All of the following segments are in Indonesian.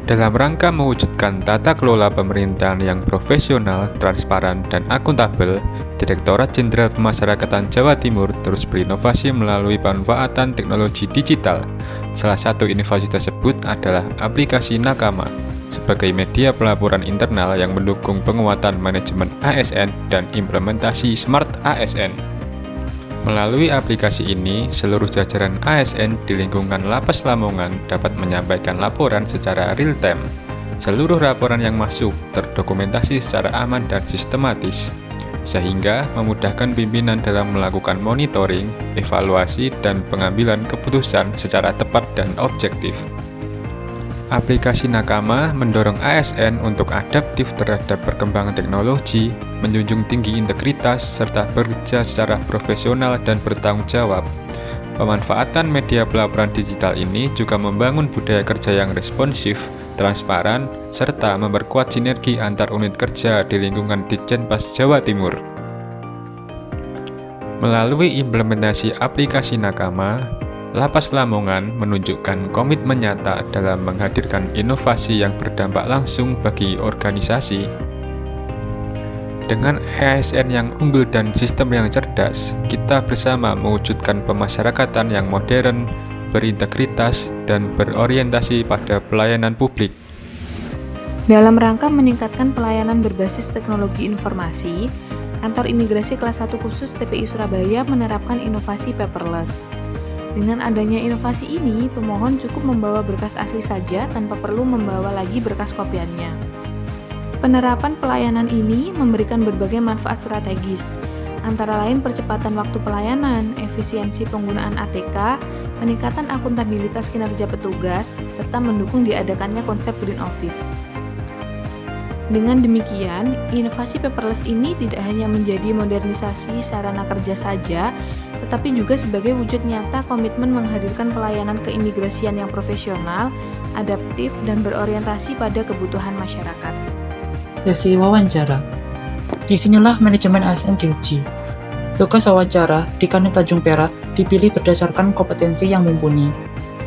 Dalam rangka mewujudkan tata kelola pemerintahan yang profesional, transparan, dan akuntabel, Direktorat Jenderal Pemasyarakatan Jawa Timur terus berinovasi melalui pemanfaatan teknologi digital. Salah satu inovasi tersebut adalah aplikasi Nakama, sebagai media pelaporan internal yang mendukung penguatan manajemen ASN dan implementasi Smart ASN. Melalui aplikasi ini, seluruh jajaran ASN di lingkungan Lapas Lamongan dapat menyampaikan laporan secara real-time. Seluruh laporan yang masuk terdokumentasi secara aman dan sistematis, sehingga memudahkan pimpinan dalam melakukan monitoring, evaluasi, dan pengambilan keputusan secara tepat dan objektif. Aplikasi Nakama mendorong ASN untuk adaptif terhadap perkembangan teknologi, menjunjung tinggi integritas, serta bekerja secara profesional dan bertanggung jawab. Pemanfaatan media pelaporan digital ini juga membangun budaya kerja yang responsif, transparan, serta memperkuat sinergi antar unit kerja di lingkungan Ditjenpas Jawa Timur. Melalui implementasi aplikasi Nakama, Lapas Lamongan menunjukkan komitmen nyata dalam menghadirkan inovasi yang berdampak langsung bagi organisasi. Dengan ASN yang unggul dan sistem yang cerdas, kita bersama mewujudkan pemasyarakatan yang modern, berintegritas, dan berorientasi pada pelayanan publik. Dalam rangka meningkatkan pelayanan berbasis teknologi informasi, Kantor Imigrasi Kelas 1 Khusus TPI Surabaya menerapkan inovasi paperless. Dengan adanya inovasi ini, pemohon cukup membawa berkas asli saja tanpa perlu membawa lagi berkas kopiannya. Penerapan pelayanan ini memberikan berbagai manfaat strategis, antara lain percepatan waktu pelayanan, efisiensi penggunaan ATK, peningkatan akuntabilitas kinerja petugas, serta mendukung diadakannya konsep Green Office. Dengan demikian, inovasi paperless ini tidak hanya menjadi modernisasi sarana kerja saja, tetapi juga sebagai wujud nyata komitmen menghadirkan pelayanan keimigrasian yang profesional, adaptif, dan berorientasi pada kebutuhan masyarakat. Sesi wawancara. Disinilah manajemen ASN diuji. Tugas wawancara di Kanit Tanjung Perak dipilih berdasarkan kompetensi yang mumpuni.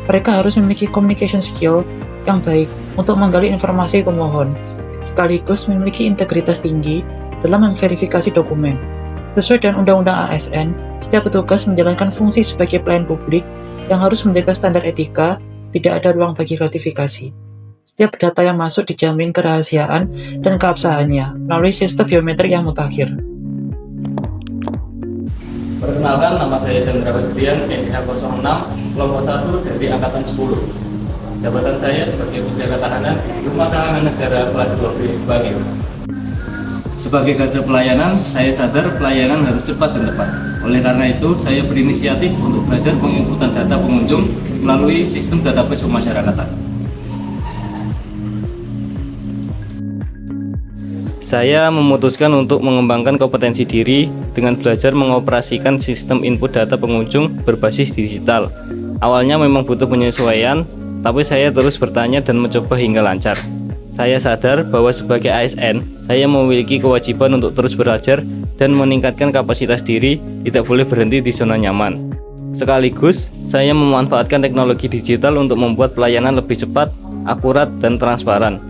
Mereka harus memiliki communication skill yang baik untuk menggali informasi pemohon, sekaligus memiliki integritas tinggi dalam memverifikasi dokumen. Sesuai dengan Undang-Undang ASN, setiap petugas menjalankan fungsi sebagai pelayan publik yang harus menjaga standar etika, tidak ada ruang bagi gratifikasi. Setiap data yang masuk dijamin kerahasiaan dan keabsahannya melalui sistem biometrik yang mutakhir. Perkenalkan, nama saya Chandra Febrian, NIH 06, kelompok 1 dari Angkatan 10. Jabatan saya sebagai penjaga tahanan di Rumah Tahanan Negara kelas 2B Bangil. Sebagai garda pelayanan, saya sadar pelayanan harus cepat dan tepat. Oleh karena itu, saya berinisiatif untuk belajar penginputan data pengunjung melalui sistem database pemasyarakatan. Saya memutuskan untuk mengembangkan kompetensi diri dengan belajar mengoperasikan sistem input data pengunjung berbasis digital. Awalnya memang butuh penyesuaian, tapi saya terus bertanya dan mencoba hingga lancar. Saya sadar bahwa sebagai ASN, saya memiliki kewajiban untuk terus belajar dan meningkatkan kapasitas diri, tidak boleh berhenti di zona nyaman. Sekaligus, saya memanfaatkan teknologi digital untuk membuat pelayanan lebih cepat, akurat, dan transparan.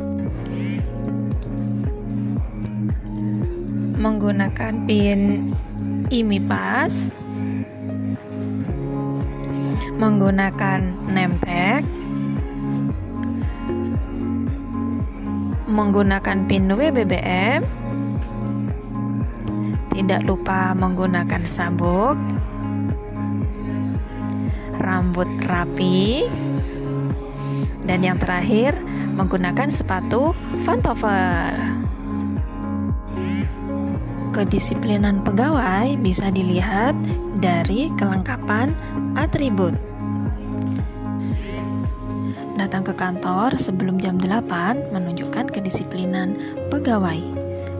Menggunakan PIN IMIPAS, menggunakan name tag, menggunakan PIN WBBM, tidak lupa menggunakan sabuk, rambut rapi, dan yang terakhir menggunakan sepatu pantofel. Kedisiplinan pegawai bisa dilihat dari kelengkapan atribut. Datang ke kantor sebelum jam 8 menunjukkan kedisiplinan pegawai.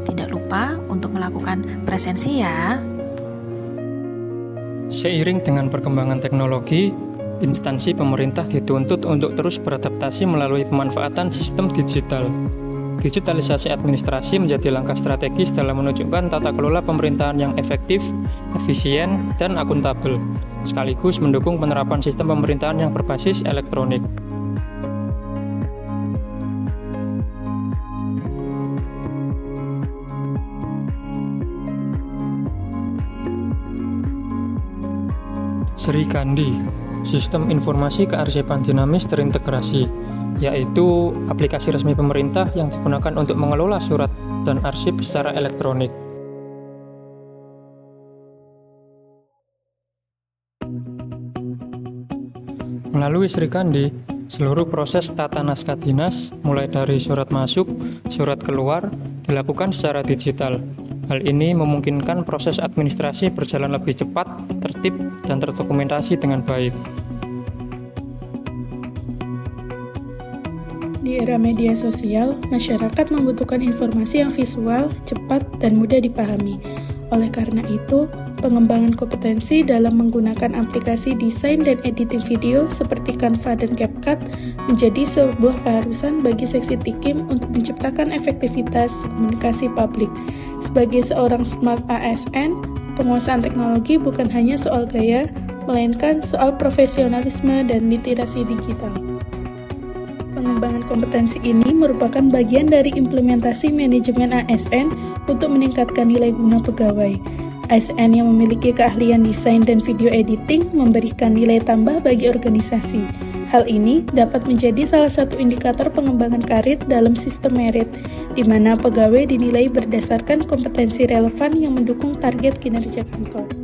Tidak lupa untuk melakukan presensi ya. Seiring dengan perkembangan teknologi, instansi pemerintah dituntut untuk terus beradaptasi melalui pemanfaatan sistem digital. Digitalisasi administrasi menjadi langkah strategis dalam menunjukkan tata kelola pemerintahan yang efektif, efisien, dan akuntabel, sekaligus mendukung penerapan sistem pemerintahan yang berbasis elektronik. Sri Kandi, Sistem Informasi Kearsipan Dinamis Terintegrasi, yaitu aplikasi resmi pemerintah yang digunakan untuk mengelola surat dan arsip secara elektronik. Melalui Sri Kandi, seluruh proses tata naskah dinas, mulai dari surat masuk, surat keluar, dilakukan secara digital. Hal ini memungkinkan proses administrasi berjalan lebih cepat, tertib, dan terdokumentasi dengan baik. Di era media sosial, masyarakat membutuhkan informasi yang visual, cepat, dan mudah dipahami. Oleh karena itu, pengembangan kompetensi dalam menggunakan aplikasi desain dan editing video seperti Canva dan CapCut menjadi sebuah keharusan bagi seksi Tikim untuk menciptakan efektivitas komunikasi publik. Sebagai seorang Smart ASN, penguasaan teknologi bukan hanya soal gaya, melainkan soal profesionalisme dan literasi digital. Pengembangan kompetensi ini merupakan bagian dari implementasi manajemen ASN untuk meningkatkan nilai guna pegawai. ASN yang memiliki keahlian desain dan video editing memberikan nilai tambah bagi organisasi. Hal ini dapat menjadi salah satu indikator pengembangan karir dalam sistem merit, di mana pegawai dinilai berdasarkan kompetensi relevan yang mendukung target kinerja kantor.